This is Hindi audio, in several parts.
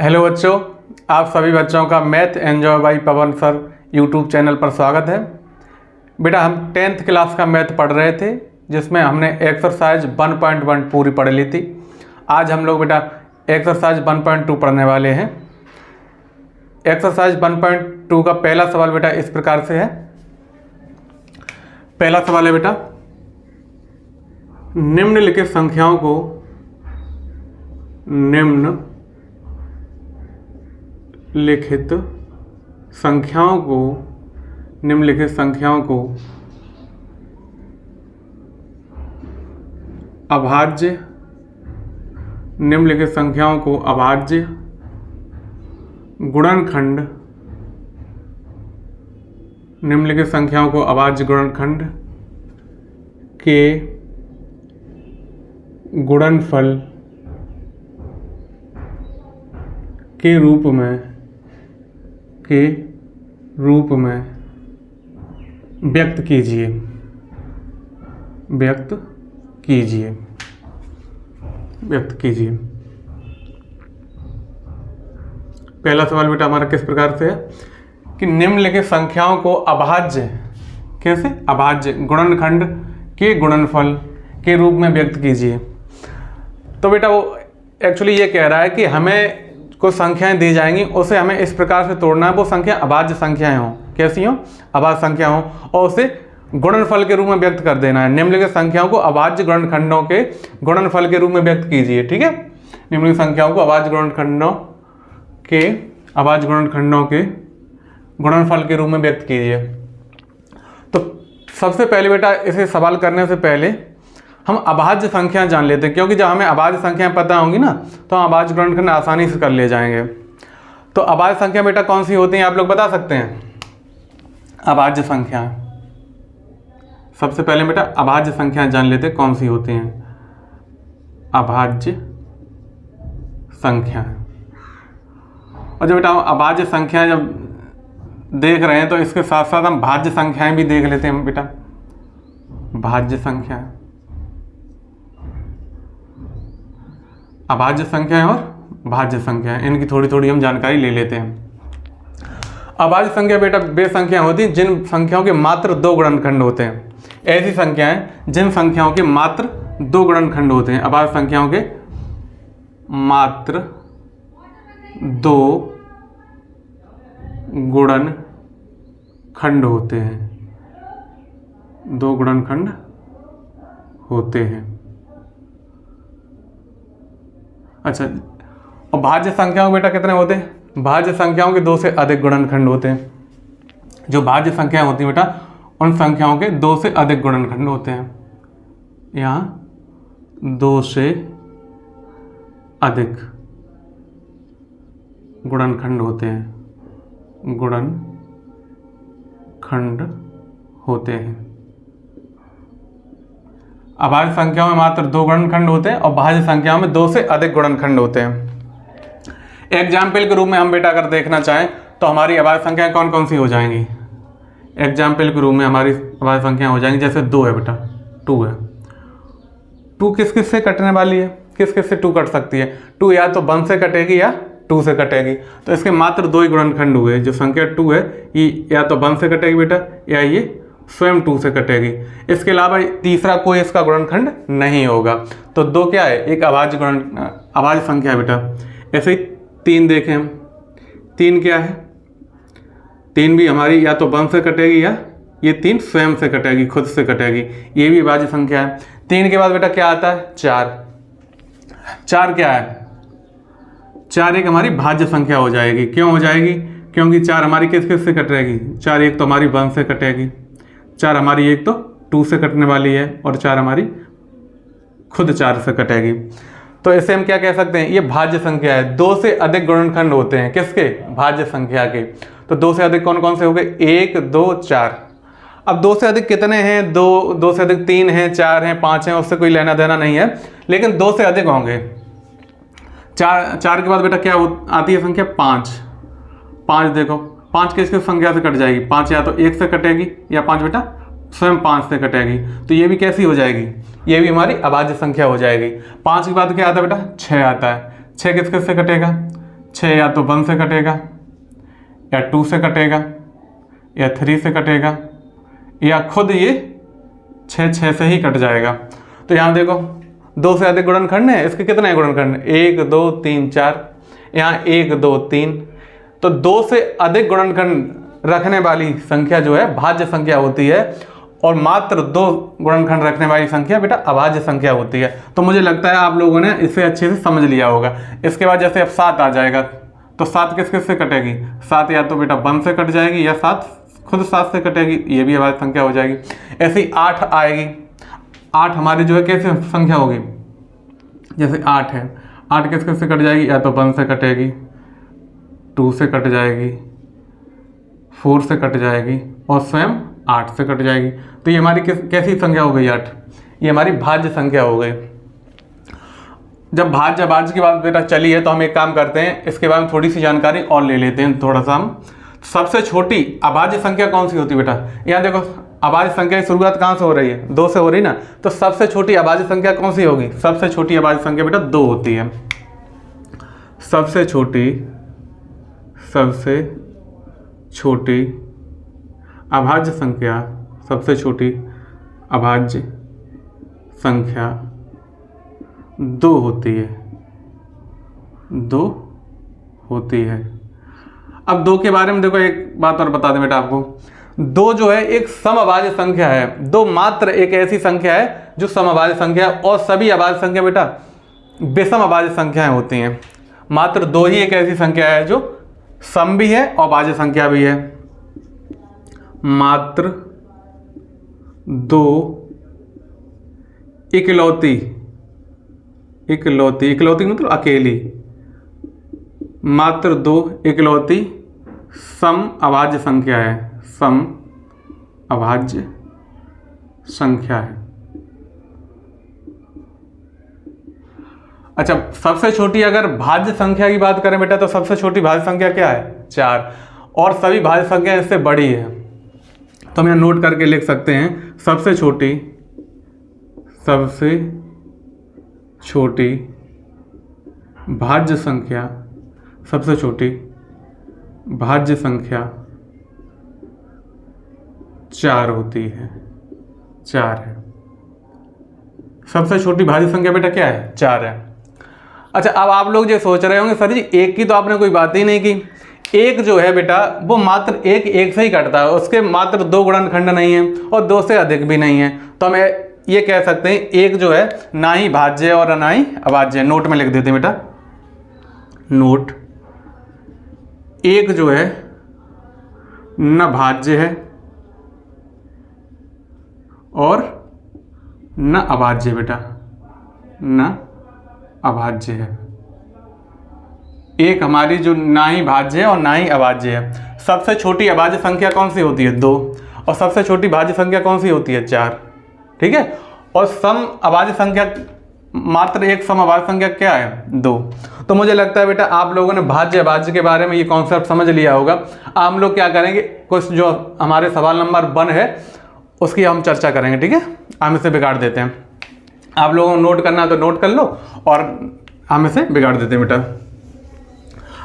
हेलो बच्चों, आप सभी बच्चों का मैथ एंजॉय बाय पवन सर यूट्यूब चैनल पर स्वागत है। बेटा हम 10th क्लास का मैथ पढ़ रहे थे जिसमें हमने एक्सरसाइज 1.1 पूरी पढ़ ली थी। आज हम लोग बेटा एक्सरसाइज 1.2 पढ़ने वाले हैं। एक्सरसाइज 1.2 का पहला सवाल बेटा इस प्रकार से है। पहला सवाल है बेटा, निम्नलिखित संख्याओं को निम्नलिखित संख्याओं को अभाज्य गुणनखंड के गुणनफल के रूप में व्यक्त कीजिए। पहला सवाल बेटा हमारा किस प्रकार से है कि निम्नलिखित संख्याओं को अभाज्य गुणनखंड के गुणनफल के रूप में व्यक्त कीजिए। तो बेटा वो एक्चुअली ये कह रहा है कि हमें कुछ संख्याएं दी जाएंगी, उसे हमें इस प्रकार से तोड़ना है, वो संख्या अभाज्य संख्याएं हों, कैसी हों, अभाज्य संख्या हों, और उसे गुणनफल के रूप में व्यक्त कर देना है। निम्नलिखित संख्याओं को अभाज्य गुणनखंडों के गुणनफल के रूप में व्यक्त कीजिए। ठीक है, निम्नलिखित संख्याओं को अभाज्य गुणनखंडों के गुणनफल के रूप में व्यक्त कीजिए। तो सबसे पहले बेटा इसे सवाल करने से पहले हम अभाज्य संख्याएं जान लेते हैं, क्योंकि जब हमें अभाज्य संख्याएं पता होंगी ना तो हम अभाज्य गुणनखंड आसानी से कर ले जाएंगे। तो अभाज्य संख्या बेटा कौन सी होती हैं आप लोग बता सकते हैं? अभाज्य संख्याएं, सबसे पहले बेटा अभाज्य संख्याएं जान लेते हैं कौन सी होती हैं। अभाज्य संख्याएं, और जब बेटा हम अभाज्य संख्याएं जब देख रहे हैं तो इसके साथ साथ हम भाज्य संख्याएं भी देख लेते हैं बेटा। भाज्य संख्याएं, अभाज्य संख्याएं और भाज्य संख्याएं, इनकी थोड़ी थोड़ी हम जानकारी ले लेते हैं। अभाज्य संख्या बेटा वे संख्याएं होती हैं जिन संख्याओं के मात्र 2 गुणनखंड होते हैं। ऐसी संख्याएं जिन संख्याओं के मात्र 2 गुणनखंड होते हैं। अभाज्य संख्याओं के मात्र 2 गुणनखंड होते हैं। 2 गुणनखंड होते हैं। अच्छा, और भाज्य संख्याओं बेटा कितने होते हैं? भाज्य संख्याओं के 2 से अधिक गुणनखंड होते हैं। जो भाज्य संख्याएं होती हैं बेटा उन संख्याओं के 2 से अधिक गुणनखंड होते हैं। यहाँ 2 से अधिक गुणनखंड होते हैं। अभाज्य संख्याओं में मात्र 2 गुणनखंड होते हैं और भाज्य संख्याओं में 2 से अधिक गुणनखंड होते हैं। एग्जाम्पल के रूप में हम बेटा अगर देखना चाहें तो हमारी अभाज्य संख्याएं कौन कौन सी हो जाएंगी? एग्जाम्पल के रूप में हमारी अभाज्य संख्याएं हो जाएंगी, जैसे 2 है बेटा, 2 है। 2 किस किस से कटने वाली है? किस किस से 2 कट सकती है? 2 या तो 1 से कटेगी या 2 से कटेगी। तो इसके मात्र 2 ही गुणनखंड हुए। जो संख्या 2 है ये या तो 1 से कटेगी बेटा या ये स्वयं 2 से कटेगी। इसके अलावा तीसरा कोई इसका गुणनखंड नहीं होगा। तो 2 क्या है? एक अभाज्य संख्या है बेटा। ऐसे ही 3 देखें हम, 3 क्या है? 3 भी हमारी या तो 1 से कटेगी या ये 3 स्वयं से कटेगी, खुद से कटेगी। ये भी अभाज्य संख्या है। 3 के बाद बेटा क्या आता है? 4। 4 क्या है? 4 एक हमारी भाज्य संख्या हो जाएगी। क्यों हो जाएगी? क्योंकि 4 हमारी किस किस से कटेगी? 4 एक तो हमारी 1 से कटेगी, 4 हमारी एक तो 2 से कटने वाली है और 4 हमारी खुद 4 से कटेगी। तो इसे हम क्या कह सकते हैं? ये भाज्य संख्या है। 2 से अधिक गुणनखंड होते हैं किसके? भाज्य संख्या के। तो 2 से अधिक कौन कौन से हो गए? 1, 2, 4। अब 2 से अधिक कितने हैं? 2 से अधिक 3 हैं, 4 हैं, 5 हैं, उससे कोई लेना देना नहीं है, लेकिन 2 से अधिक होंगे। 4 के बाद बेटा क्या आती है संख्या? 5। 5 देखो, 5 किस किस संख्या से कट जाएगी? 5 या तो 1 से कटेगी या 5 बेटा स्वयं 5 से कटेगी। तो ये भी कैसी हो जाएगी? ये भी हमारी अभाज्य संख्या हो जाएगी। 5 के बाद क्या आता है बेटा? 6 आता है। 6 किस किस से कटेगा? 6 या तो 1 से कटेगा, या 2 से कटेगा, या 3 से कटेगा, या खुद ये 6 से ही कट जाएगा। तो यहाँ देखो 2 से अधिक गुणनखंड है, इसके कितने गुणनखंड, 1 2 3 4, यहाँ 1 2 3। तो 2 से अधिक गुणनखंड रखने वाली संख्या जो है भाज्य संख्या होती है, और मात्र 2 गुणनखंड रखने वाली संख्या बेटा अभाज्य संख्या होती है। तो मुझे लगता है आप लोगों ने इसे अच्छे से समझ लिया होगा। इसके बाद जैसे अब 7 आ जाएगा, तो 7 किस किस से कटेगी, 7 या तो बेटा 1 से कट जाएगी, या 7 खुद 7 से कटेगी, ये भी अभाज्य संख्या हो जाएगी। ऐसे ही 8 आएगी, 8 हमारी जो है कैसे संख्या होगी, जैसे 8 है, 8 किस किस से कट जाएगी, या तो 1 से कटेगी, 2 से कट जाएगी, 4 से कट जाएगी, और स्वयं 8 से कट जाएगी। तो ये हमारी कैसी संख्या हो गई, 8, ये हमारी भाज्य संख्या हो गई। जब भाज्य अभाज्य की बात बेटा चली है, तो हम एक काम करते हैं, इसके बारे में थोड़ी सी जानकारी और ले लेते हैं थोड़ा सा हम। सबसे छोटी अभाज्य संख्या कौन सी होती है बेटा, यहाँ देखो अभाज्य संख्या की शुरुआत कहाँ से हो रही है, 2 से हो रही ना, तो सबसे छोटी अभाज्य संख्या कौन सी होगी, सबसे छोटी अभाज्य संख्या बेटा 2 होती है। सबसे छोटी अभाज्य संख्या, सबसे छोटी अभाज्य संख्या 2 होती है, 2 होती है। अब 2 के बारे में देखो एक बात और बता दें बेटा आपको, 2 जो है एक समअभाज्य संख्या है। 2 मात्र एक ऐसी संख्या है जो समअभाज्य संख्या है, और सभी अभाज्य संख्या बेटा विषम अभाज्य संख्याएं होती हैं। मात्र 2 ही एक ऐसी संख्या है जो सम भी है और भाज्य संख्या भी है। मात्र 2 इकलौती मतलब अकेली, मात्र 2 इकलौती सम अभाज्य संख्या है, सम अभाज्य संख्या है। अच्छा, सबसे छोटी अगर भाज्य संख्या की बात करें बेटा, तो सबसे छोटी भाज्य संख्या क्या है, 4, और सभी भाज्य संख्या इससे बड़ी है। तो हम यहाँ नोट करके लिख सकते हैं, सबसे छोटी भाज्य संख्या, सबसे छोटी भाज्य संख्या 4 होती है, 4 है। सबसे छोटी भाज्य संख्या बेटा क्या है, 4 है। अच्छा, अब आप लोग जो सोच रहे होंगे सर जी 1 की तो आपने कोई बात ही नहीं की। 1 जो है बेटा वो मात्र 1 से ही कटता है, उसके मात्र 2 गुणनखंड नहीं है और 2 से अधिक भी नहीं है। तो हम ये कह सकते हैं 1 जो है ना ही भाज्य और ना ही अभाज्य। नोट में लिख देते हैं बेटा, नोट 1 जो है न भाज्य है और न अभाज्य बेटा, न अभाज्य है। 1 हमारी जो ना ही भाज्य है और ना ही अभाज्य है। सबसे छोटी अभाज्य संख्या कौन सी होती है, 2, और सबसे छोटी भाज्य संख्या कौन सी होती है, 4। ठीक है, और सम अभाज्य संख्या मात्र 1 सम अभाज्य संख्या क्या है, 2। तो मुझे लगता है बेटा आप लोगों ने भाज्य अभाज्य के बारे में ये कॉन्सेप्ट समझ लिया होगा। हम लोग क्या करेंगे, कुछ जो हमारे सवाल नंबर 1 है उसकी हम चर्चा करेंगे। ठीक है, हम इसे बिगाड़ देते हैं। आप लोगों को नोट करना है तो नोट कर लो, और हम इसे बिगाड़ देते हैं बेटा।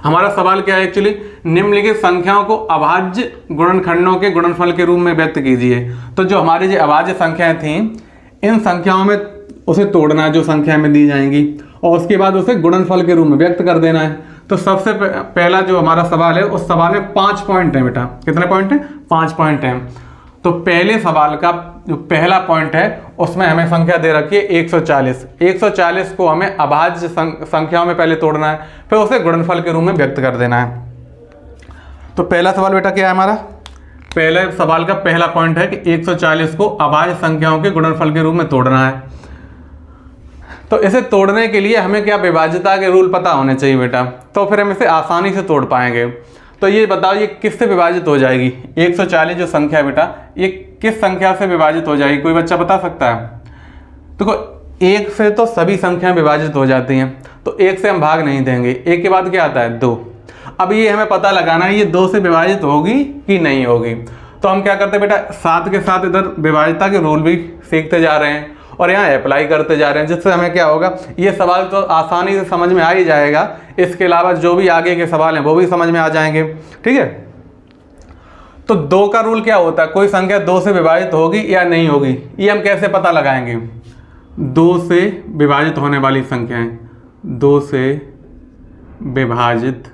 हमारा सवाल क्या है एक्चुअली, निम्नलिखित संख्याओं को अभाज्य गुणनखंडों के गुणनफल के रूप में व्यक्त कीजिए। तो जो हमारी जो अभाज्य संख्याएं थी, इन संख्याओं में उसे तोड़ना है जो संख्या में दी जाएंगी, और उसके बाद उसे गुणनफल के रूप में व्यक्त कर देना है। तो सबसे पहला जो हमारा सवाल है, उस सवाल में 5 पॉइंट है बेटा। कितने पॉइंट हैं, 5 पॉइंट हैं। तो पहले सवाल का जो पहला पॉइंट है उसमें हमें संख्या दे रखी है 140। 140 को हमें अभाज्य संख्याओं में पहले तोड़ना है, फिर उसे गुणनफल के रूप में व्यक्त कर देना है। तो पहला सवाल बेटा क्या है हमारा, पहले सवाल का पहला पॉइंट है कि 140 को अभाज्य संख्याओं के गुणनफल के रूप में तोड़ना है। तो इसे तोड़ने के लिए हमें क्या विभाज्यता के रूल पता होने चाहिए बेटा, तो फिर हम इसे आसानी से तोड़ पाएंगे। तो ये बताओ ये किससे विभाजित हो जाएगी, 140 जो संख्या है बेटा ये किस संख्या से विभाजित हो जाएगी, कोई बच्चा बता सकता है। देखो 1 से तो सभी संख्याएं विभाजित हो जाती हैं, तो 1 से हम भाग नहीं देंगे। 1 के बाद क्या आता है, 2। अब ये हमें पता लगाना है ये 2 से विभाजित होगी कि नहीं होगी। तो हम क्या करते हैं बेटा, साथ के साथ इधर विभाज्यता के रूल भी सीखते जा रहे हैं, और यहाँ अप्लाई करते जा रहे हैं, जिससे हमें क्या होगा, ये सवाल तो आसानी से समझ में आ ही जाएगा। इसके अलावा जो भी आगे के सवाल हैं वो भी समझ में आ जाएंगे। ठीक है, तो 2 का रूल क्या होता है, कोई संख्या 2 से विभाजित होगी या नहीं होगी, ये हम कैसे पता लगाएंगे। 2 से विभाजित होने वाली संख्याएं, 2 से विभाजित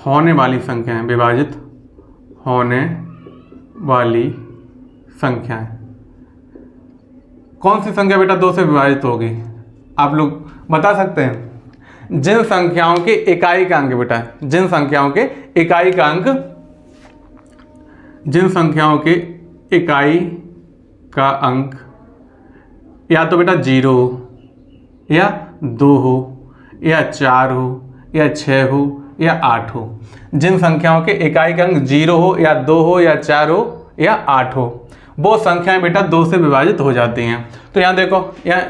होने वाली संख्याएं, विभाजित होने वाली संख्याएं, कौन सी संख्या बेटा 2 से विभाजित होगी, आप लोग बता सकते हैं। जिन संख्याओं के इकाई का अंक बेटा, जिन संख्याओं के इकाई का अंक, जिन संख्याओं के इकाई का अंक या तो बेटा 0 हो या 2 हो या 4 हो या 6 हो या 8 हो। जिन संख्याओं के इकाई का अंक 0 हो या 2 हो या 4 हो या 8 हो, वो संख्याएं बेटा 2 से विभाजित हो जाती हैं। तो यहाँ देखो, यहाँ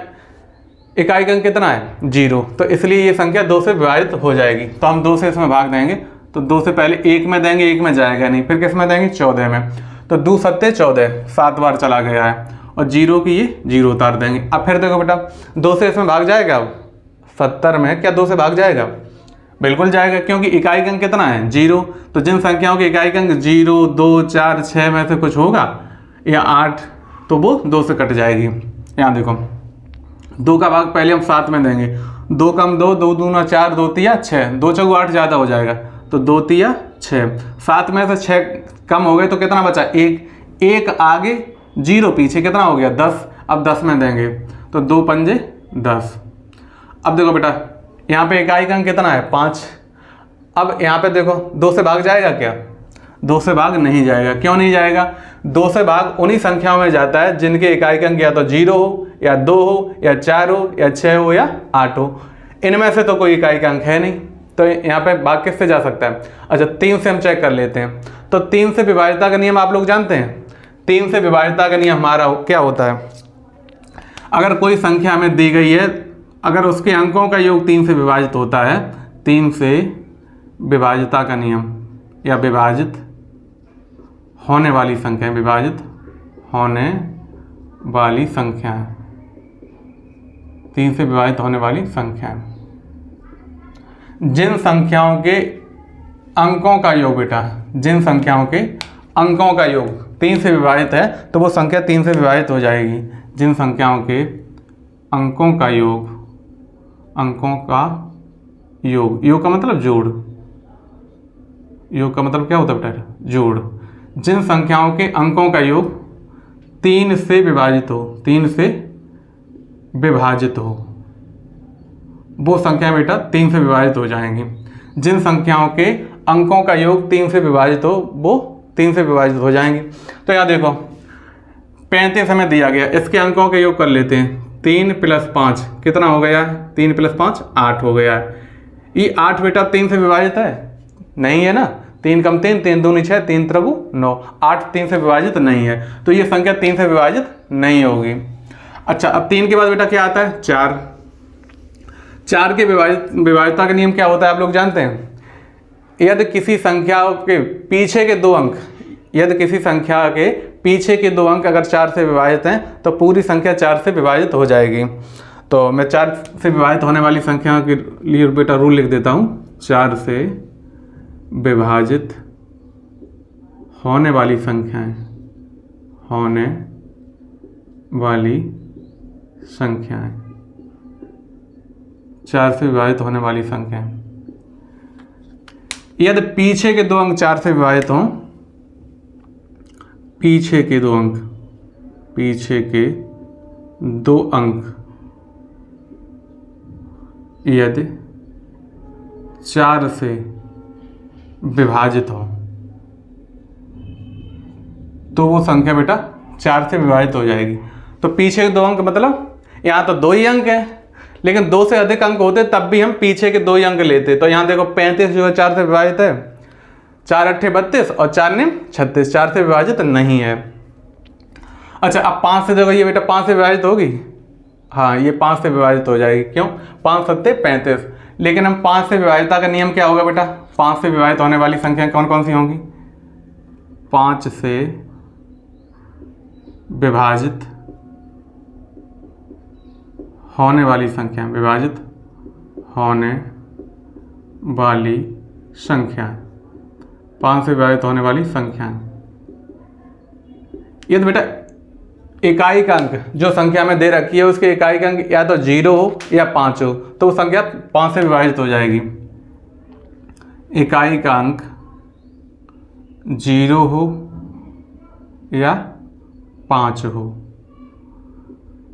इकाई का अंक कितना है 0, तो इसलिए ये संख्या 2 से विभाजित हो जाएगी। तो हम 2 से इसमें भाग देंगे, तो 2 से पहले 1 में देंगे, 1 में जाएगा नहीं, फिर किस में देंगे 14 में, तो 2 सत्ते 14, 7 बार चला गया है, और 0 की ये 0 उतार देंगे। अब फिर देखो बेटा 2 से इसमें भाग जाएगा, अब 70 में क्या 2 से भाग जाएगा, बिल्कुल जाएगा, क्योंकि इकाई का अंक कितना है 0। तो जिन संख्याओं के इकाई का अंक 0, 2, 4, 6 में से कुछ होगा या 8, तो वो 2 से कट जाएगी। यहाँ देखो 2 का भाग पहले हम 7 में देंगे, 2 कम 2, 2 दूना 4, 2 तिया 6, 2 चौगु 8 ज़्यादा हो जाएगा, तो 2 तिया 6, 7 में से 6 कम हो गए तो कितना बचा 1, 1 आगे 0 पीछे, कितना हो गया 10। अब 10 में देंगे तो 2 पंजे 10। अब देखो बेटा यहाँ पे इकाई का अंक कितना है 5। अब यहाँ पे देखो 2 से भाग जाएगा क्या, 2 से भाग नहीं जाएगा। क्यों नहीं जाएगा, 2 से भाग उन्हीं संख्याओं में जाता है जिनके इकाई का अंक या तो 0 हो या 2 हो या 4 हो या 6 हो या 8 हो। इनमें से तो कोई इकाई का अंक है नहीं, तो यहाँ पे भाग किससे जा सकता है। अच्छा 3 से हम चेक कर लेते हैं। तो 3 से विभाज्यता का नियम आप लोग जानते हैं। 3 से विभाज्यता का नियम हमारा क्या होता है, अगर कोई संख्या हमें दी गई है, अगर उसके अंकों का योग 3 से विभाजित होता है, 3 से विभाज्यता का नियम या विभाजित होने वाली संख्या, विभाजित होने वाली संख्याएं, 3 से विभाजित होने वाली संख्याएं, जिन संख्याओं के अंकों का योग बेटा, जिन संख्याओं के अंकों का योग 3 से विभाजित है तो वो संख्या 3 से विभाजित हो जाएगी। जिन संख्याओं के अंकों का योग, अंकों का योग, योग का मतलब जोड़, योग का मतलब क्या होता है बेटा जोड़। जिन संख्याओं के अंकों का योग 3 से विभाजित हो, 3 से विभाजित हो, वो संख्या बेटा 3 से विभाजित हो जाएंगी। जिन संख्याओं के अंकों का योग 3 से विभाजित हो, वो 3 से विभाजित हो जाएंगी। तो यहाँ देखो 35 हमें दिया गया, इसके अंकों के योग कर लेते हैं। 3 + 5 कितना हो गया, 3 + 5 8 हो गया है। ये 8 बेटा 3 से विभाजित है, नहीं है ना, 3 कम 3, 3 दूनी 6, 3 त्रिगु 9, 8 3 से विभाजित नहीं है, तो ये संख्या 3 से विभाजित नहीं होगी। अच्छा अब 3 के बाद बेटा क्या आता है 4। 4 के विभाज्यता का नियम क्या होता है आप लोग जानते हैं। यदि किसी संख्या के पीछे के 2 अंक, यदि किसी संख्या के पीछे के 2 अंक अगर 4 से विभाजित हैं तो पूरी संख्या 4 से विभाजित हो जाएगी। तो मैं 4 से विभाजित होने वाली संख्याओं के लिए बेटा रूल लिख देता हूँ। 4 से विभाजित होने वाली संख्याएं, होने वाली संख्याएं, 4 से विभाजित होने वाली संख्याएं, यदि पीछे के 2 अंक 4 से विभाजित हों, पीछे के 2 अंक, पीछे के 2 अंक यदि 4 से विभाजित हो तो वो संख्या बेटा 4 से विभाजित हो जाएगी। तो पीछे के 2 अंक मतलब यहाँ तो 2 ही अंक है, लेकिन 2 से अधिक अंक होते तब भी हम पीछे के 2 ही अंक लेते। तो यहाँ देखो 35 जो है 4 से विभाजित है, 4 8 32 और 4 9 36, 4 से विभाजित नहीं है। अच्छा अब 5 से देखो, ये बेटा 5 से विभाजित होगी, हाँ ये 5 से विभाजित हो जाएगी। क्यों, 5 7 35। लेकिन हम 5 से विभाज्यता का नियम क्या होगा बेटा, 5 से विभाजित होने वाली संख्या कौन कौन सी होंगी। 5 से विभाजित होने वाली संख्या, विभाजित होने वाली संख्या, 5 से विभाजित होने वाली संख्या। ये तो बेटा इकाई का अंक जो संख्या में दे रखी है उसके इकाई का अंक या तो 0 हो या 5 हो, तो वो संख्या 5 से विभाजित हो जाएगी। इकाई का अंक 0 हो या 5 हो,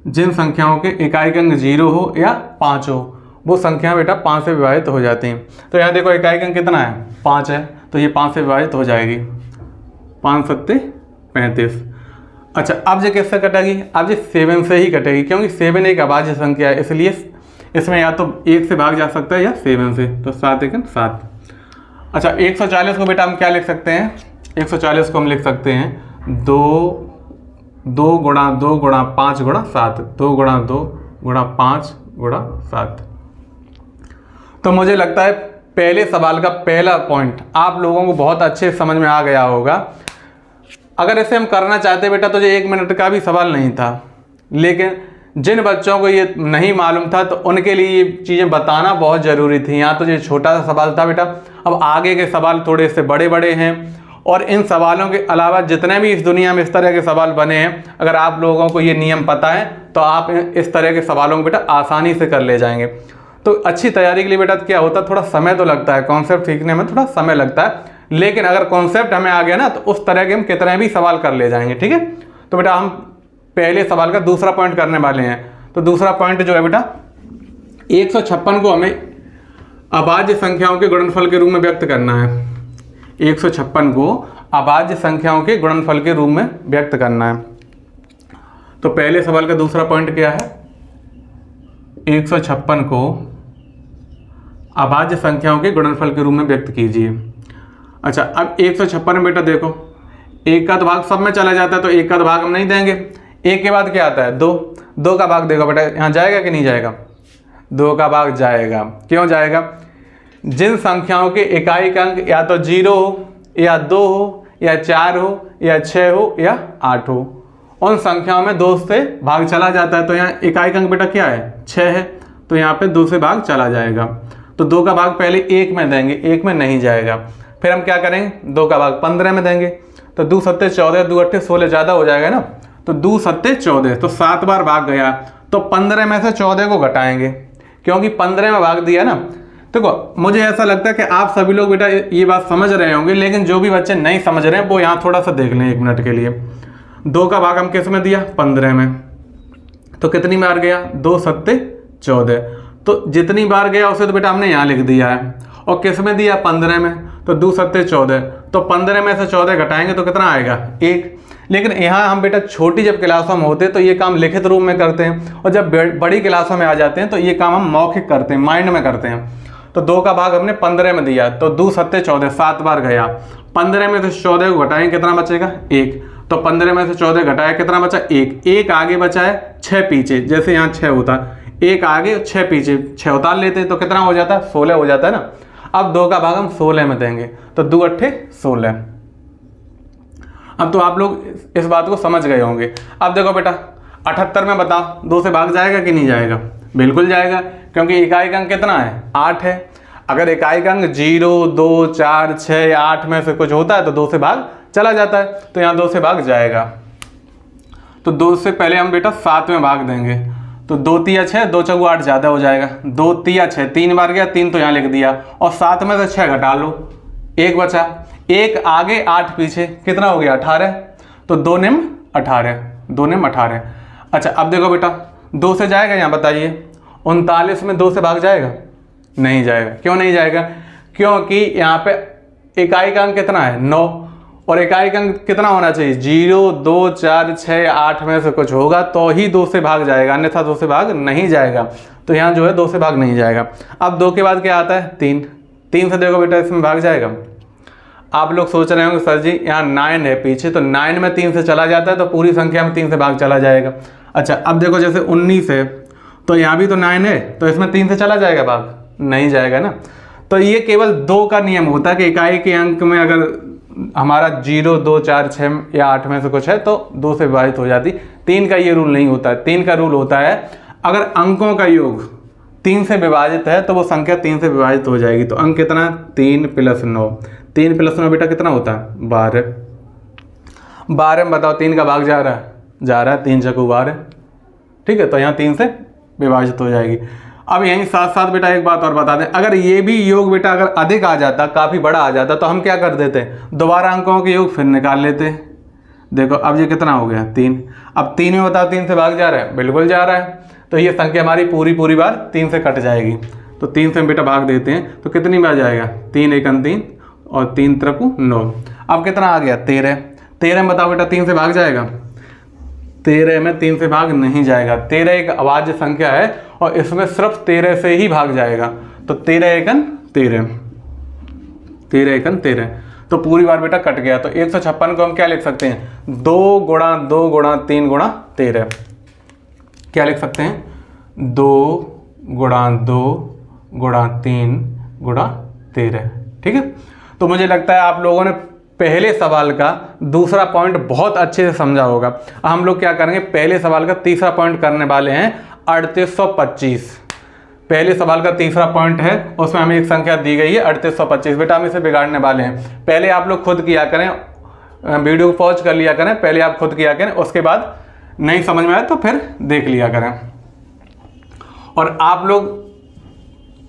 जिन संख्याओं के इकाई का अंक 0 हो या 5 हो वो संख्या बेटा 5 से विभाजित हो जाती हैं। तो यहाँ देखो इकाई का अंक कितना है, 5 है, तो ये 5 से विभाजित हो जाएगी, 5 सत्ते 35। अच्छा अब ये किससे कटेगी, अब ये 7 से ही कटेगी, क्योंकि 7 एक अभाज्य संख्या है, इसलिए इसमें या तो 1 से भाग जा सकता है या 7 से, तो 7 एकम 7। अच्छा 140 को बेटा हम क्या लिख सकते हैं, 140 को हम लिख सकते हैं 2 गुणा 2 गुणा 5 गुणा 7, 2 गुणा 2 गुणा 5 गुणा 7। तो मुझे लगता है पहले सवाल का पहला पॉइंट आप लोगों को बहुत अच्छे समझ में आ गया होगा। अगर इसे हम करना चाहते बेटा तो ये 1 मिनट का भी सवाल नहीं था, लेकिन जिन बच्चों को ये नहीं मालूम था तो उनके लिए ये चीज़ें बताना बहुत ज़रूरी थी। यहाँ तो ये छोटा सा सवाल था बेटा, अब आगे के सवाल थोड़े से बड़े बड़े हैं, और इन सवालों के अलावा जितने भी इस दुनिया में इस तरह के सवाल बने हैं, अगर आप लोगों को ये नियम पता है तो आप इस तरह के सवालों को बेटा आसानी से कर ले जाएंगे। तो अच्छी तैयारी के लिए बेटा क्या होता है, थोड़ा समय तो लगता है, कॉन्सेप्ट सीखने में थोड़ा समय लगता है, लेकिन अगर कॉन्सेप्ट हमें आ गया ना तो उस तरह के हम कितने भी सवाल कर ले जाएंगे। ठीक है, तो बेटा हम पहले सवाल का दूसरा पॉइंट करने वाले हैं। तो दूसरा पॉइंट जो है बेटा 156 को हमें अभाज्य संख्याओं के गुणनफल के रूप में व्यक्त करना है। 156 को अभाज्य संख्याओं के गुणनफल के रूप में व्यक्त करना है। तो पहले सवाल का दूसरा पॉइंट क्या है, 156 को अभाज्य संख्याओं के गुणनफल के रूप में व्यक्त कीजिए। अच्छा अब 156 में बेटा देखो एक का तो भाग सब में चला जाता है, तो एक का तो भाग हम नहीं देंगे। एक के बाद क्या आता है 2, 2 का भाग देखो बेटा यहाँ जाएगा कि नहीं जाएगा, 2 का भाग जाएगा। क्यों जाएगा, जिन संख्याओं के इकाई का अंक या तो 0 हो या 2 हो या 4 हो या 6 हो या 8 हो, उन संख्याओं में 2 से भाग चला जाता है। तो यहाँ इकाई का अंक बेटा क्या है 6 है, तो यहाँ पे 2 से भाग चला जाएगा। तो 2 का भाग पहले 1 में देंगे, 1 में नहीं जाएगा। फिर हम क्या करेंगे 2 का भाग 15 में देंगे, तो 2 सत्ते 14, 2 अट्ठे 16 ज़्यादा हो जाएगा ना, तो 2 सत्ते 14, तो 7 बार भाग गया, तो 15 में से 14 को घटाएंगे, क्योंकि 15 में भाग दिया ना। देखो मुझे ऐसा लगता है कि आप सभी लोग बेटा ये बात समझ रहे होंगे, लेकिन जो भी बच्चे नहीं समझ रहे हैं वो यहाँ थोड़ा सा देख लें 1 मिनट के लिए। 2 का भाग हम किस में दिया 15 में, तो कितनी बार गया 2 सत्ते 14, तो जितनी बार गया उसे तो बेटा हमने यहाँ लिख दिया है, और किस में दिया 15 में, तो 2 सत्ते 14, तो 15 में से 14 घटाएंगे तो कितना आएगा 1। लेकिन यहाँ हम बेटा छोटी जब क्लासों में होते हैं तो ये काम लिखित रूप में करते हैं, और जब बड़ी क्लासों में आ जाते हैं तो ये काम हम मौखिक करते हैं, माइंड में करते हैं। तो 2 का भाग हमने 15 में दिया, तो 2 सत्ते 14, 7 बार गया, 15 में से 14 को घटाएंगे कितना बचेगा 1, तो 15 में से 14 घटाया कितना बचा 1, 1 आगे बचा है 6 पीछे, जैसे यहाँ 6 होता 1 आगे 6 पीछे, 6 उतार लेते तो कितना हो जाता है 16 हो जाता है ना। अब 2 का भाग हम 16 में देंगे, तो 2 अट्ठे 16। अब तो आप लोग इस बात को समझ गए होंगे। अब देखो बेटा 78 में बताओ 2 से भाग जाएगा कि नहीं जाएगा, बिल्कुल जाएगा, क्योंकि इकाई का अंक कितना है 8 है। अगर इकाई का अंक 0, 2, 4, 6, 8 में से कुछ होता है तो 2 से भाग चला जाता है, तो यहाँ 2 से भाग जाएगा। तो 2 से पहले हम बेटा 7 में भाग देंगे, तो 2 तिया 6, 2 चौगु 8 ज़्यादा हो जाएगा, 2 तिया 6, 3 बार गया 3 तो यहाँ लिख दिया, और 7 में से 6 घटा लो 1 बचा, 1 आगे 8 पीछे कितना हो गया 18, तो 2 निम 18, 2 निम 18। अच्छा अब देखो बेटा 2 से जाएगा यहाँ बताइए 39 में 2 से भाग जाएगा, नहीं जाएगा। क्यों नहीं जाएगा, क्योंकि यहाँ पे इकाई का अंक कितना है 9, और इकाई का अंक कितना होना चाहिए 0, 2, 4, 6, 8 में से कुछ होगा तो ही 2 से भाग जाएगा, अन्यथा 2 से भाग नहीं जाएगा। तो यहाँ जो है 2 से भाग नहीं जाएगा। अब 2 के बाद क्या आता है 3, 3 से देखो बेटा इसमें भाग जाएगा। आप लोग सोच रहे होंगे सर जी यहाँ 9 है पीछे, तो 9 में 3 से चला जाता है तो पूरी संख्या में 3 से भाग चला जाएगा। अच्छा अब देखो जैसे 19 है, तो यहाँ भी तो 9 है, तो इसमें 3 से चला जाएगा भाग, नहीं जाएगा ना। तो ये केवल 2 का नियम होता है कि इकाई के अंक में अगर हमारा 0, 2, 4, 6 या 8 में से कुछ है तो 2 से विभाजित हो जाती। 3 का ये रूल नहीं होता है। 3 का रूल होता है अगर अंकों का योग 3 से विभाजित है तो वो संख्या 3 से विभाजित हो जाएगी। तो अंक कितना? 3 + 9। 3 + 9 बेटा कितना होता है? 12। 12 में बताओ 3 का भाग जा रहा है 3 × 12। ठीक है, तो यहाँ 3 से विभाजित हो जाएगी। अब यहीं साथ साथ बेटा एक बात और बता दें, अगर ये भी योग बेटा अगर अधिक आ जाता, काफ़ी बड़ा आ जाता, तो हम क्या कर देते? दोबारा अंकों के योग फिर निकाल लेते। देखो अब ये कितना हो गया? 3। अब 3 में बताओ 3 से भाग जा रहा है? बिल्कुल जा रहा है। तो ये संख्या हमारी पूरी बार 3 से कट जाएगी। तो 3 से हम बेटा भाग देते हैं तो कितनी में आ जाएगा? 3 × 1 = 3 और 3 × 3 = 9। अब कितना आ गया? 13। 13 में बताओ बेटा 3 से भाग जाएगा? 13 में 3 से भाग नहीं जाएगा। 13 एक अभाज्य संख्या है और इसमें सिर्फ 13 से ही भाग जाएगा। तो 13 × 1 = 13, 13 × 1 = 13। तो पूरी बार बेटा कट गया। तो 156 को हम क्या लिख सकते हैं? 2 × 2 × 3 × 13। क्या लिख सकते हैं? 2 × 2 × 3 × 13। ठीक है, तो मुझे लगता है आप लोगों ने पहले सवाल का दूसरा पॉइंट बहुत अच्छे से समझा होगा। हम लोग क्या करेंगे? पहले सवाल का तीसरा पॉइंट करने वाले हैं 3825। पहले सवाल का तीसरा पॉइंट है, उसमें हमें एक संख्या दी गई है 3825। बेटा हम इसे बिगाड़ने वाले हैं। पहले आप लोग खुद किया करें, वीडियो को पॉज कर लिया करें, पहले आप खुद किया करें, उसके बाद नहीं समझ में आए तो फिर देख लिया करें। और आप लोग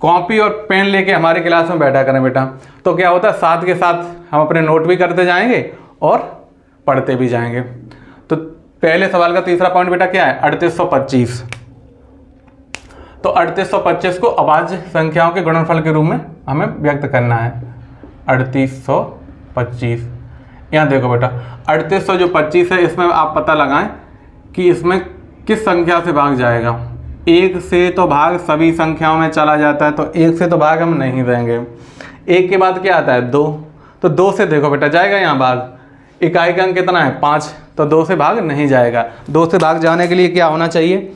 कॉपी और पेन लेके हमारी क्लास में बैठा करें बेटा। तो क्या होता है, साथ के साथ हम अपने नोट भी करते जाएंगे और पढ़ते भी जाएंगे। तो पहले सवाल का तीसरा पॉइंट बेटा क्या है? 3825। तो 3825 को अभाज्य संख्याओं के गुणनफल के रूप में हमें व्यक्त करना है। 3825, यहाँ देखो बेटा 3825 है, इसमें आप पता लगाएं कि इसमें किस संख्या से भाग जाएगा। 1 से तो भाग सभी संख्याओं में चला जाता है, तो 1 से तो भाग हम नहीं देंगे। 1 के बाद क्या आता है? 2। तो 2 से देखो बेटा जाएगा यहाँ भाग। इकाई का अंक कितना है? 5। तो 2 से भाग नहीं जाएगा। 2 से भाग जाने के लिए क्या होना चाहिए?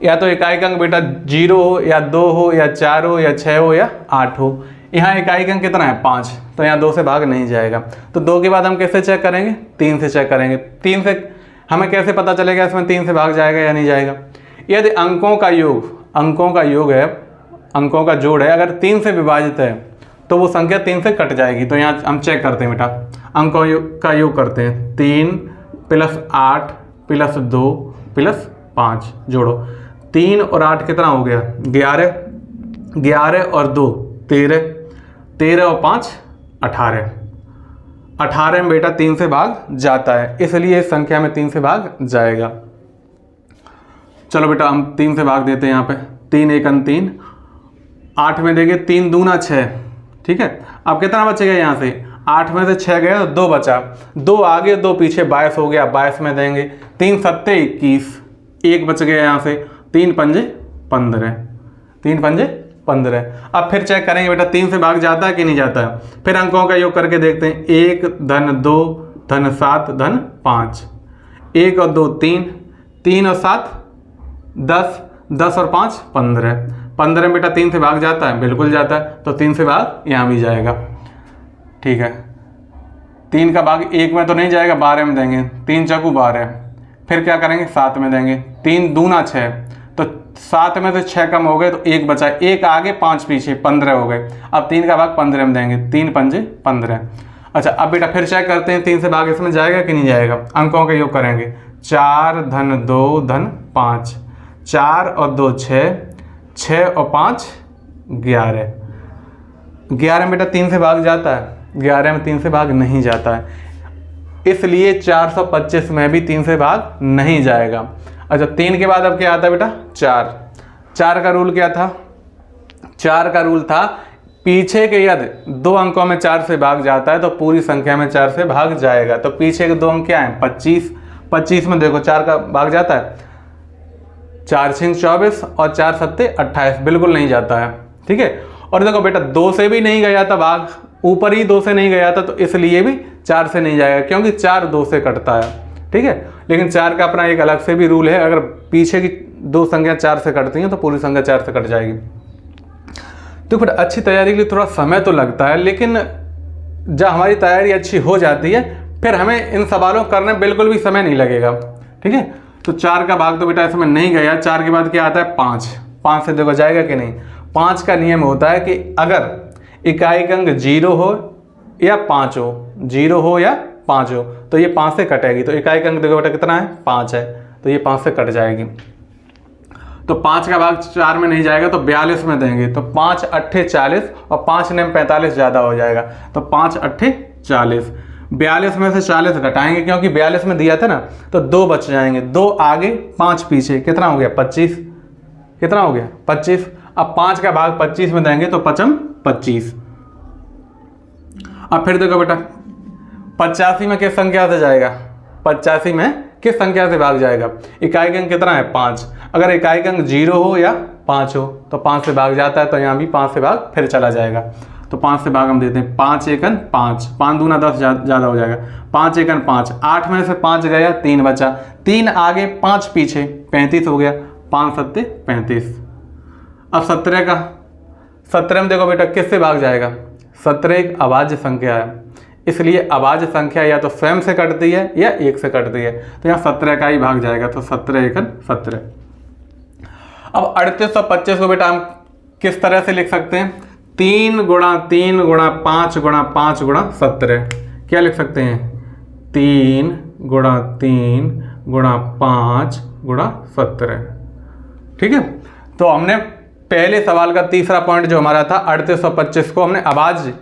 या तो इकाई का अंक बेटा 0 हो, या 2 हो, या 4 हो, या 6 हो, या 8 हो। यहाँ इकाई का अंक कितना है? 5। तो यहाँ 2 से भाग नहीं जाएगा। तो 2 के बाद हम कैसे चेक करेंगे? 3 से चेक करेंगे। 3 से हमें कैसे पता चलेगा इसमें 3 से भाग जाएगा या नहीं जाएगा? यदि अंकों का योग है, अंकों का जोड़ है, अगर 3 से विभाजित है तो वो संख्या 3 से कट जाएगी। तो यहाँ हम चेक करते हैं बेटा, अंकों का योग करते हैं। 3 + 8 + 2 + 5 जोड़ो। 3 और 8 कितना हो गया? 11। 11 और 2 13। 13 और 5 18। 18 में बेटा 3 से भाग जाता है, इसलिए इस संख्या में 3 से भाग जाएगा। चलो बेटा हम 3 से भाग देते हैं। यहाँ पे 3 × 1 = 3। 8 में देंगे 3 दूना 6। ठीक है, अब कितना बचेगा? यहाँ से 8 में से 6 गया तो 2 बचा। 2 आगे 2 पीछे 22 हो गया, 22 में देंगे। 3 × 7 = 21। 1 बच गया यहाँ से। 3 × 5 = 15। 3 × 5 = 15। अब फिर चेक करेंगे बेटा 3 से भाग जाता है कि नहीं जाता है। फिर अंकों का योग करके देखते हैं। 1 धन 2 धन 7 धन 5। 1 और 2 3, 3 और 7 10, 10 और 5 15। 15 में बेटा 3 से भाग जाता है? बिल्कुल जाता है। तो 3 से भाग यहाँ भी जाएगा। ठीक है, 3 का भाग 1 में तो नहीं जाएगा, 12 में देंगे। 3 × 4 = 12। फिर क्या करेंगे? 7 में देंगे। 3 दूना 6। तो 7 में से 6 कम हो गए तो 1 बचा। 1 आगे 5 पीछे 15 हो गए। अब 3 का भाग 15 में देंगे। 3 × 5 = 15। अच्छा अब बेटा फिर चेक करते हैं 3 से भाग इसमें जाएगा कि नहीं जाएगा। अंकों का योग करेंगे। 4 धन 2 धन 5। 4 और 2 6, 6 और 5 11। 11 में बेटा 3 से भाग जाता है? 11 में 3 से भाग नहीं जाता है, इसलिए 425 में भी 3 से भाग नहीं जाएगा। अच्छा 3 के बाद अब क्या आता है बेटा? 4। 4 का रूल क्या था? 4 का रूल था पीछे के यदि 2 अंकों में 4 से भाग जाता है तो पूरी संख्या में 4 से भाग जाएगा। तो पीछे के 2 अंक क्या हैं? 25। 25 में देखो 4 का भाग जाता है? 4 × 6 = 24 और 4 × 7 = 28। बिल्कुल नहीं जाता है। ठीक है, और देखो बेटा 2 से भी नहीं गया था भाग, ऊपर ही 2 से नहीं गया था, तो इसलिए भी 4 से नहीं जाएगा, क्योंकि 4 2 से कटता है। ठीक है, लेकिन 4 का अपना एक अलग से भी रूल है। अगर पीछे की 2 संख्या 4 से कटती हैं तो पूरी संख्या 4 से कट जाएगी। तो फिर अच्छी तैयारी के लिए थोड़ा समय तो लगता है, लेकिन जब हमारी तैयारी अच्छी हो जाती है फिर हमें इन सवालों करने में बिल्कुल भी समय नहीं लगेगा। ठीक है, तो 4 का भाग तो बेटा इसमें नहीं गया। 4 के बाद क्या आता है 5, 5 से देखो जाएगा कि नहीं। 5 का नियम होता है कि अगर इकाई अंक 0 हो या 5 हो, 0 हो या 5 हो, तो ये 5 से कटेगी। तो इकाई अंक देखो बेटा कितना है 5 है, तो ये 5 से कट जाएगी। तो 5 का भाग 4 में नहीं जाएगा तो 42 में देंगे। तो 5 अट्ठे 40 और 5 ने 45 ज़्यादा हो जाएगा। तो 5 अट्ठे 40, 42 में से 40 घटाएंगे क्योंकि 42 में दिया था ना, तो 2 बच जाएंगे, 2 आगे 5 पीछे, कितना हो गया 25, कितना हो गया 25। अब 5 का भाग 25 में देंगे तो 5 25। अब फिर देखो बेटा 85 में किस संख्या से जाएगा, 85 में किस संख्या से भाग जाएगा। इकाई अंक कितना है 5, अगर इकाई अंक 0 हो या 5 हो तो 5 से भाग जाता है, तो यहाँ भी 5 से भाग फिर चला जाएगा। तो 5 से भाग हम देते हैं, 5 एकन 5, 5 दूना 10 ज़्यादा हो जाएगा, 5 एकन 5, 8 में से 5 गया 3 बचा, 3 आगे 5 पीछे 35 हो गया, 5 सत्ते 35। अब 17 का, 17 में देखो बेटा किससे भाग जाएगा, 17 एक अभाज्य संख्या है, इसलिए अभाज्य संख्या या तो स्वयं से कटती है या 1 से कटती है, तो यहाँ 17 का ही भाग जाएगा। तो 17 एकन 17। अब 38 और 25 को बेटा हम किस तरह से लिख सकते हैं, 3 गुणा 3 गुणा 5 गुणा 5 गुणा 17। क्या लिख सकते हैं, 3 गुणा 3 गुणा 5 गुणा 17। ठीक है। तो हमने पहले सवाल का तीसरा पॉइंट जो हमारा था 38 और 25 को हमने अभाज्य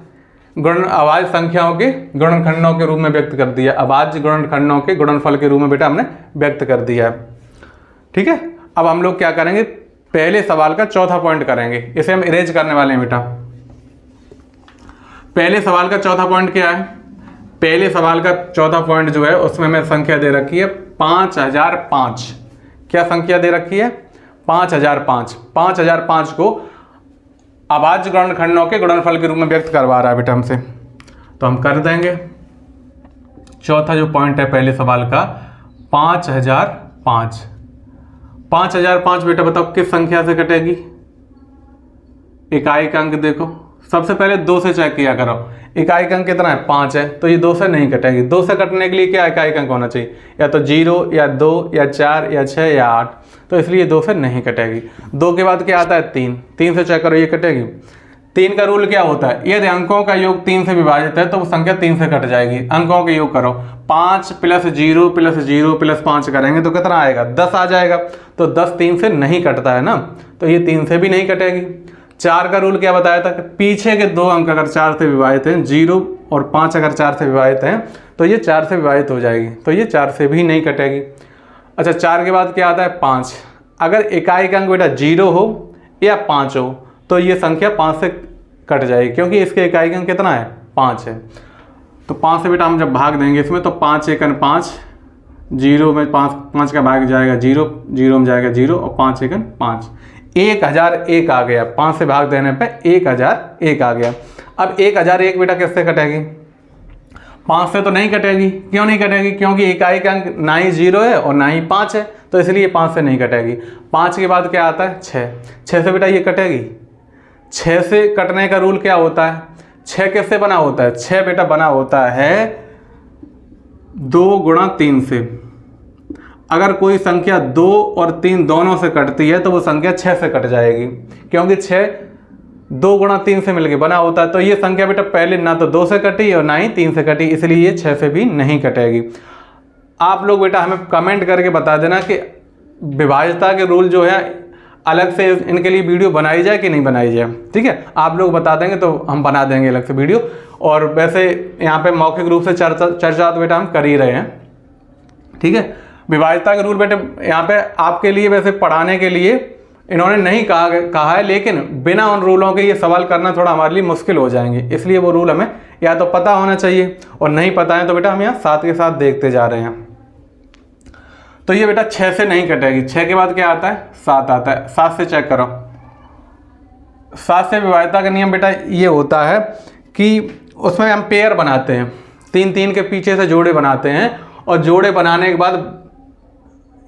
संख्याओं के गुणनखंडों के रूप में व्यक्त कर दिया, अभाज्य गुणनखंडों के गुणनफल के रूप में बेटा हमने व्यक्त कर दिया है। ठीक है। अब हम लोग क्या करेंगे, पहले सवाल का चौथा पॉइंट करेंगे, इसे हम इरेज करने वाले हैं बेटा। पहले सवाल का चौथा पॉइंट क्या है, पहले सवाल का चौथा पॉइंट जो है उसमें हमें संख्या दे रखी है 5005। क्या संख्या दे रखी है 5005। 5005 को अभाज्य गुणनखंडों के गुणनफल के रूप में व्यक्त करवा रहा है बेटा हमसे, तो हम कर देंगे। चौथा जो पॉइंट है पहले सवाल का 5005। 5005 बेटा बताओ किस संख्या से कटेगी, इकाई का अंक देखो, सबसे पहले 2 से चेक किया करो, इकाई का अंक कितना है 5 है, तो ये 2 से नहीं कटेगी। 2 से कटने के लिए क्या इकाई का अंक होना चाहिए, या तो 0 या 2 या 4 या 6 या 8, तो इसलिए 2 से नहीं कटेगी। 2 के बाद क्या आता है 3, 3 से चेक करो ये कटेगी। 3 का रूल क्या होता है, यदि अंकों का योग 3 से विभाजित है तो वो संख्या 3 से कट जाएगी। अंकों के योग करो, 5 + 0 + 0 + 5 करेंगे तो कितना आएगा 10 आ जाएगा, तो 10 3 से नहीं कटता है ना, तो ये 3 से भी नहीं कटेगी। 4 का रूल क्या बताया था, पीछे के 2 अंक अगर 4 से विभाजित हैं, 0 और 5 अगर 4 से विभाजित हैं तो ये 4 से विभाजित हो जाएगी, तो ये 4 से भी नहीं कटेगी। अच्छा 4 के बाद क्या आता है 5, अगर इकाई का अंक बेटा 0 हो या 5 हो तो ये संख्या 5 से कट जाएगी, क्योंकि इसके इकाई का अंक कितना है 5 है। तो 5 से बेटा हम जब भाग देंगे इसमें तो 5 एकन 5, 0 में 5 का भाग जाएगा 0, 0 में जाएगा 0 और 5 एकन 5, 1001 आ गया। 5 से भाग देने पे 1001 आ गया। अब 1001 बेटा किससे कटेगी, 5 से तो नहीं कटेगी। क्यों नहीं कटेगी, क्योंकि इकाई का अंक ना ही 0 है और ना ही 5 है, तो इसलिए 5 से नहीं कटेगी। 5 के बाद क्या आता है 6, 6 से बेटा ये कटेगी। 6 से कटने का रूल क्या होता है, 6 किससे बना होता है, 6 बेटा बना होता है 2 गुणा 3 से। अगर कोई संख्या 2 और 3 दोनों से कटती है तो वो संख्या 6 से कट जाएगी, क्योंकि 6 2 गुणा 3 से मिलकर बना होता है। तो ये संख्या बेटा पहले ना तो 2 से कटी और ना ही 3 से कटी, इसलिए ये 6 से भी नहीं कटेगी। आप लोग बेटा हमें कमेंट करके बता देना कि विभाज्यता के रूल जो है अलग से इनके लिए वीडियो बनाई जाए कि नहीं बनाई जाए। ठीक है, आप लोग बता देंगे तो हम बना देंगे अलग से वीडियो। और वैसे यहाँ पे मौखिक रूप से चर्चा तो बेटा हम कर ही रहे हैं। ठीक है, विभाज्यता के रूल बेटे यहाँ पे आपके लिए वैसे पढ़ाने के लिए इन्होंने नहीं कहा है, लेकिन बिना उन रूलों के ये सवाल करना थोड़ा हमारे लिए मुश्किल हो जाएंगे, इसलिए वो रूल हमें या तो पता होना चाहिए, और नहीं पता है तो बेटा हम यहाँ साथ के साथ देखते जा रहे हैं। तो ये बेटा 6 से नहीं कटेगी। 6 के बाद क्या आता है 7 आता है। 7 से चेक करो, 7 से विभाज्यता का नियम बेटा ये होता है कि उसमें हम पेयर बनाते हैं, 3 के पीछे से जोड़े बनाते हैं, और जोड़े बनाने के बाद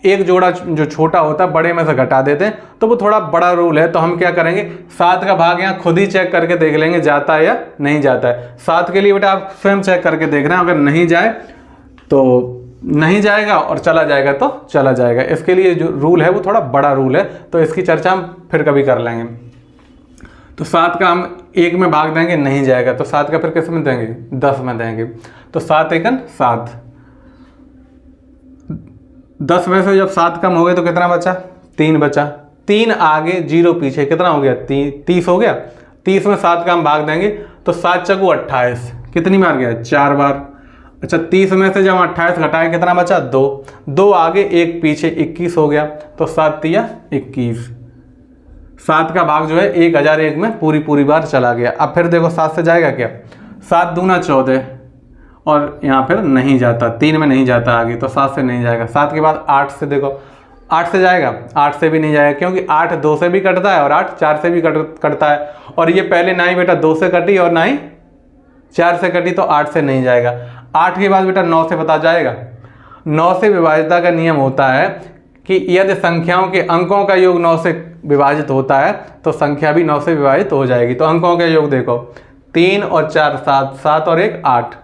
एक जोड़ा जो छोटा होता है बड़े में से घटा देते हैं, तो वो थोड़ा बड़ा रूल है। तो हम क्या करेंगे 7 का भाग यहाँ खुद ही चेक करके देख लेंगे जाता है या नहीं जाता है। 7 के लिए बेटा आप स्वयं चेक करके देख रहे हैं, अगर नहीं जाए तो नहीं जाएगा और चला जाएगा तो चला जाएगा। इसके लिए जो रूल है वो थोड़ा बड़ा रूल है, तो इसकी चर्चा हम फिर कभी कर लेंगे। तो 7 का हम 1 में भाग देंगे, नहीं जाएगा, तो 7 का फिर किस में देंगे, 10 में देंगे। तो 7 एकन 7, 10 में से जब 7 कम हो गए तो कितना बचा, 3 बचा। 3 आगे 0 पीछे, कितना हो गया, 30 हो गया। 30 में 7 का हम भाग देंगे तो 7 चकू 28, कितनी बार गया, 4 बार। अच्छा 30 में से जब 28 घटाए कितना बचा, 2, 2 आगे 1 पीछे, 21 हो गया। तो 7 तिया 21, 7 का भाग जो है 1001 में पूरी बार चला गया। अब फिर देखो 7 से जाएगा क्या, 7 दूना 14, और यहाँ फिर नहीं जाता, 3 में नहीं जाता आगे, तो 7 से नहीं जाएगा। 7 के बाद 8 से देखो, 8 से जाएगा, 8 से भी नहीं जाएगा, क्योंकि 8 2 से भी कटता है और 8 4 से भी कटता है। और ये पहले ना ही बेटा 2 से कटी और ना ही 4 से कटी, तो 8 से नहीं जाएगा। 8 के बाद बेटा 9 से पता जाएगा। 9 से विभाज्यता का नियम होता है कि यदि संख्याओं के अंकों का योग 9 से विभाजित होता है तो संख्या भी 9 से विभाजित हो जाएगी। तो अंकों का योग देखो, 3 और 4 7, 7 और 1 8,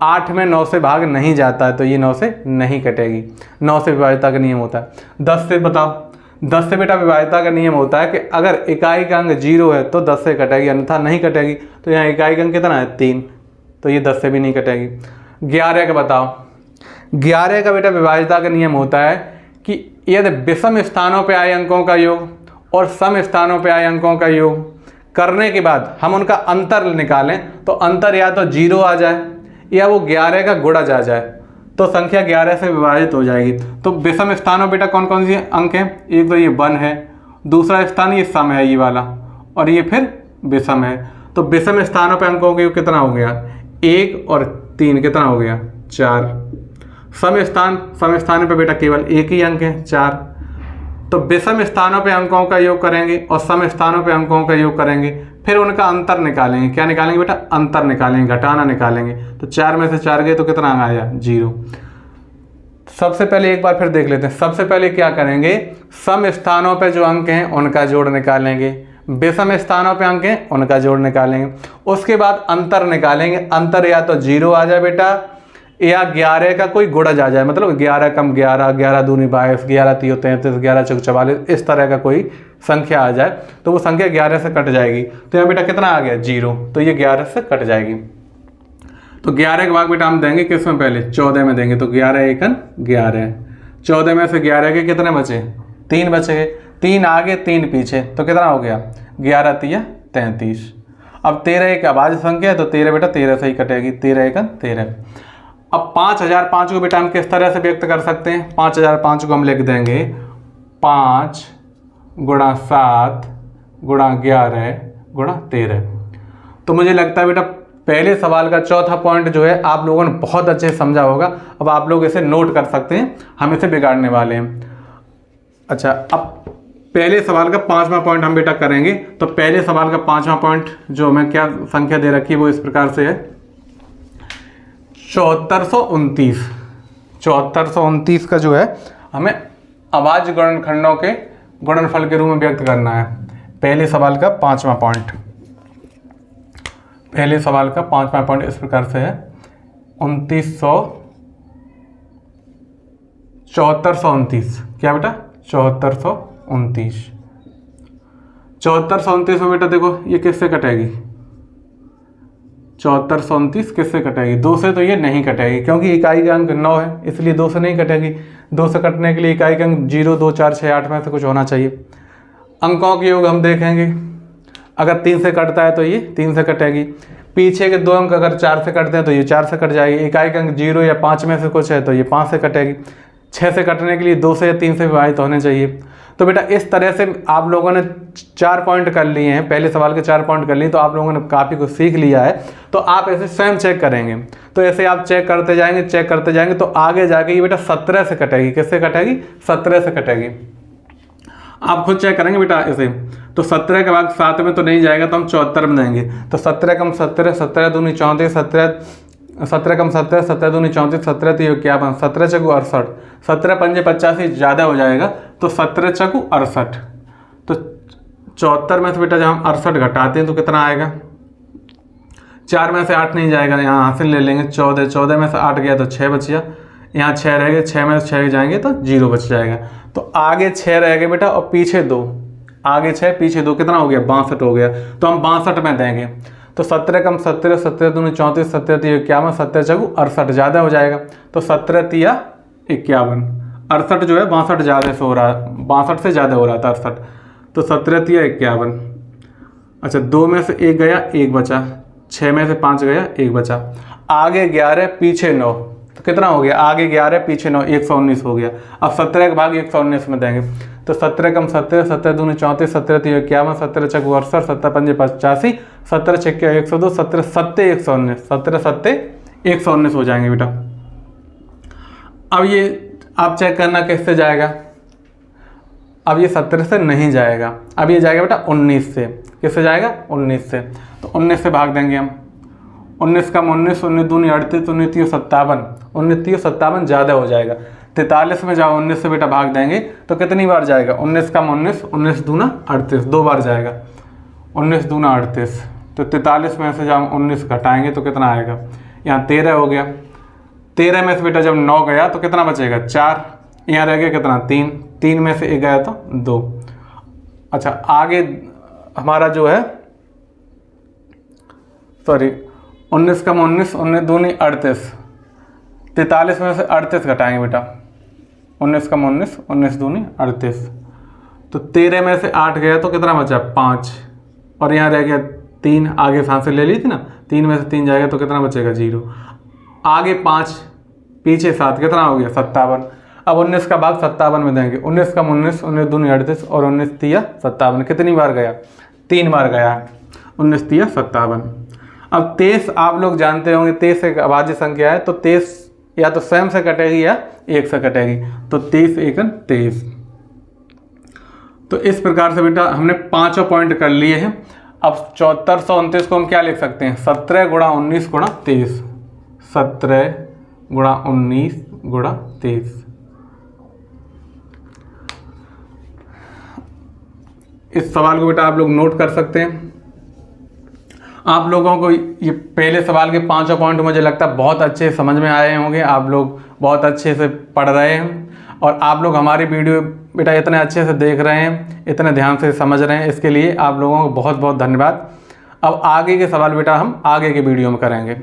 8 में 9 से भाग नहीं जाता है, तो ये 9 से नहीं कटेगी। 9 से विभाज्यता का नियम होता है। 10 से बताओ, 10 से बेटा विभाज्यता का नियम होता है कि अगर इकाई का अंक 0 है तो 10 से कटेगी, अन्यथा नहीं कटेगी। तो यहाँ इकाई का अंक कितना है, 3, तो ये 10 से भी नहीं कटेगी। 11 का बताओ, 11 का बेटा विभाज्यता का नियम होता है कि यदि विषम स्थानों पे आए अंकों का योग और सम स्थानों पे आए अंकों का योग करने के बाद हम उनका अंतर निकालें तो अंतर या तो 0 आ जाए या वो 11 का गुणा जा जाए, तो संख्या 11 से विभाजित हो जाएगी। तो विषम स्थानों बेटा कौन कौन से अंक हैं, एक तो ये 1 है, दूसरा स्थान ये सम है ये वाला, और ये फिर विषम है। तो विषम स्थानों पे अंकों का योग कितना हो गया, 1 और 3, कितना हो गया, 4। सम स्थान पे बेटा केवल एक ही अंक है, 4। तो विषम स्थानों पे अंकों का योग करेंगे और सम स्थानों पे अंकों का योग करेंगे, फिर उनका अंतर निकालेंगे। क्या निकालेंगे बेटा, अंतर निकालेंगे, घटाना निकालेंगे। तो 4 में से 4 गए तो कितना आया, 0। सबसे पहले एक बार फिर देख लेते हैं। सबसे पहले क्या करेंगे, सम स्थानों पे जो अंक हैं उनका जोड़ निकालेंगे, विषम स्थानों पे अंक हैं उनका जोड़ निकालेंगे, उसके बाद अंतर निकालेंगे। अंतर या तो 0 आ जाए बेटा या 11 का कोई गुणा जा जाए, मतलब 11 कम 11, 11 दूनी 22, 11 तीय 33, 11 चौक 44, इस तरह का कोई संख्या आ जाए तो वो संख्या 11 से कट जाएगी। तो यहाँ बेटा कितना आ गया, 0, तो ये 11 से कट जाएगी। तो 11 के भाग बेटा हम देंगे किस में, पहले 14 में देंगे। तो 11 एकन 11, 14 में से 11 के कितने बचे, 3 बचे, 3 आगे 3 पीछे, तो कितना हो गया, 11 तिया 33। अब 13 एक अभाज्य संख्या है तो 13 बेटा 13 से ही कटेगी, 13 एकन 13। अब 5005 को बेटा हम किस तरह से व्यक्त कर सकते हैं, 5005 को हम लिख देंगे 5 गुणा 7 गुणा 11 गुणा 13। तो मुझे लगता है बेटा पहले सवाल का चौथा पॉइंट जो है आप लोगों ने बहुत अच्छे से समझा होगा। अब आप लोग इसे नोट कर सकते हैं, हम इसे बिगाड़ने वाले हैं। अच्छा, अब पहले सवाल का 5वां पॉइंट हम बेटा करेंगे। तो पहले सवाल का 5वां पॉइंट जो हमें क्या संख्या दे रखी है वो इस प्रकार से है 7429। 7429 का जो है हमें अभाज्य गुणनखंडों के गुणनफल के रूप में व्यक्त करना है। पहले सवाल का 5वां पॉइंट, पहले सवाल का 5वां पॉइंट इस प्रकार से है 7429। क्या बेटा, 7429। 7429 में बेटा देखो ये किससे कटेगी, 7429 किससे कटेगी, 2 से तो ये नहीं कटेगी क्योंकि इकाई का अंक 9 है, इसलिए 2 से नहीं कटेगी। 2 से कटने के लिए इकाई का अंक 0 2 4 6 8 में से कुछ होना चाहिए। अंकों के योग हम देखेंगे, अगर 3 से कटता है तो ये 3 से कटेगी। पीछे के 2 अंक अगर 4 से कटते हैं तो ये 4 से कट जाएगी। इकाई का अंक 0 या 5 में से कुछ है तो ये 5 से कटेगी। 6 से कटने के लिए 2 से या 3 से विभाजित होने चाहिए। तो बेटा इस तरह से आप लोगों ने 4 पॉइंट कर लिए हैं, पहले सवाल के 4 पॉइंट कर लिए, तो आप लोगों ने काफ़ी कुछ सीख लिया है। तो आप ऐसे स्वयं चेक करेंगे, तो ऐसे आप चेक करते जाएंगे, चेक करते जाएंगे, तो आगे जाके ये बेटा 17 से कटेगी। किससे कटेगी, 17 से कटेगी। आप खुद चेक करेंगे बेटा ऐसे। तो 17 के भाग 7 में तो नहीं जाएगा, तो हम 74 में देंगे। तो 17 कम 17, 17 दूनी 34, 17 कम 17, 17 दूनी 34, 17 तो क्या बन 17 चकू 68, 17 पंजे 85 ज़्यादा हो जाएगा, तो 17 चकू 68। तो 74 में से बेटा जब हम 68 घटाते हैं तो कितना आएगा, 4 में से 8 नहीं जाएगा, यहाँ हासिल ले लेंगे 14, 14 में से 8 गया तो 6 बच गया, यहाँ 6 रह गए, 6 में से 6 जाएंगे तो 0 बच जाएगा। तो आगे 6 रह गए बेटा और पीछे 2, आगे 6 पीछे 2, कितना हो गया 62 हो गया। तो हम 62 में देंगे। तो 17 कम 17, 17 दूनी 34, 17 3 51, 17 चौकू 68 ज़्यादा हो जाएगा। तो 17 3 51, 68 जो है 62 ज़्यादा से हो रहा है, 62 से ज़्यादा हो रहा था 68। तो 17 3 51। अच्छा 2 में से 1 गया, 1 बचा, 6 में से 5 गया, 1 बचा, आगे 11 पीछे 9, तो कितना हो गया आगे 11 पीछे 9, 119 हो गया। अब 17 का भाग 119 में देंगे। तो 17 कम 17, 17 दूनी 34, 17 3 51, 17 चौकू 68, 17 पंजे 85, 17 छक्के 102, 17 सत्ते 119, 17 सत्ते 119 हो जाएंगे बेटा। अब ये आप चेक करना किससे जाएगा। अब ये 17 से नहीं जाएगा, अब ये जाएगा बेटा 19 से। किससे जाएगा 19 से। तो 19 से भाग देंगे हम। 19 कम 19, 19 दूनी 38, 19 3 57, 19 3 57 ज़्यादा हो जाएगा। 43 में जाओ 19 से बेटा भाग देंगे तो कितनी बार जाएगा 19 कम 19, 19 दूना 38, 2 बार जाएगा, 19 दूना 38। तो 43 में से जब हम 19 घटाएंगे तो कितना आएगा, यहाँ 13 हो गया। 13 में से बेटा जब 9 गया तो कितना बचेगा 4, यहाँ रह गया कितना 3, 3 में से 1 गया तो 2। अच्छा आगे हमारा जो है 19 कम 19, 19 दूनी 38, 43 में से 38 घटाएंगे बेटा, 19 कम 19, 19 दूनी 38। तो 13 में से 8 गया तो कितना बचा 5, और यहाँ रह गया 3, आगे सांसें ले ली थी ना, 3 में से 3 जाएगा तो कितना बचेगा 0, आगे 5 पीछे 7, कितना हो गया 57। अब 19 का भाग 57 में देंगे। 19 कम 19, 19 दूनी 38 और 19 3 57, कितनी बार गया 3 बार गया, 19 3 57। अब 23 आप लोग जानते होंगे 23 एक अभाज्य संख्या है, तो 23 या तो स्वयं से कटेगी या 1 से कटेगी। तो 23 1 23। तो इस प्रकार से बेटा हमने 5 पॉइंट कर लिए हैं। अब 7429 को हम क्या लिख सकते हैं 17 गुणा 19 गुणा 23, 17 गुणा 19 गुणा 23। इस सवाल को बेटा आप लोग नोट कर सकते हैं। आप लोगों को ये पहले सवाल के 5 पॉइंट मुझे लगता है बहुत अच्छे समझ में आए होंगे, आप लोग बहुत अच्छे से पढ़ रहे हैं और आप लोग हमारी वीडियो बेटा इतने अच्छे से देख रहे हैं, इतने ध्यान से समझ रहे हैं, इसके लिए आप लोगों को बहुत बहुत धन्यवाद। अब आगे के सवाल बेटा हम आगे के वीडियो में करेंगे।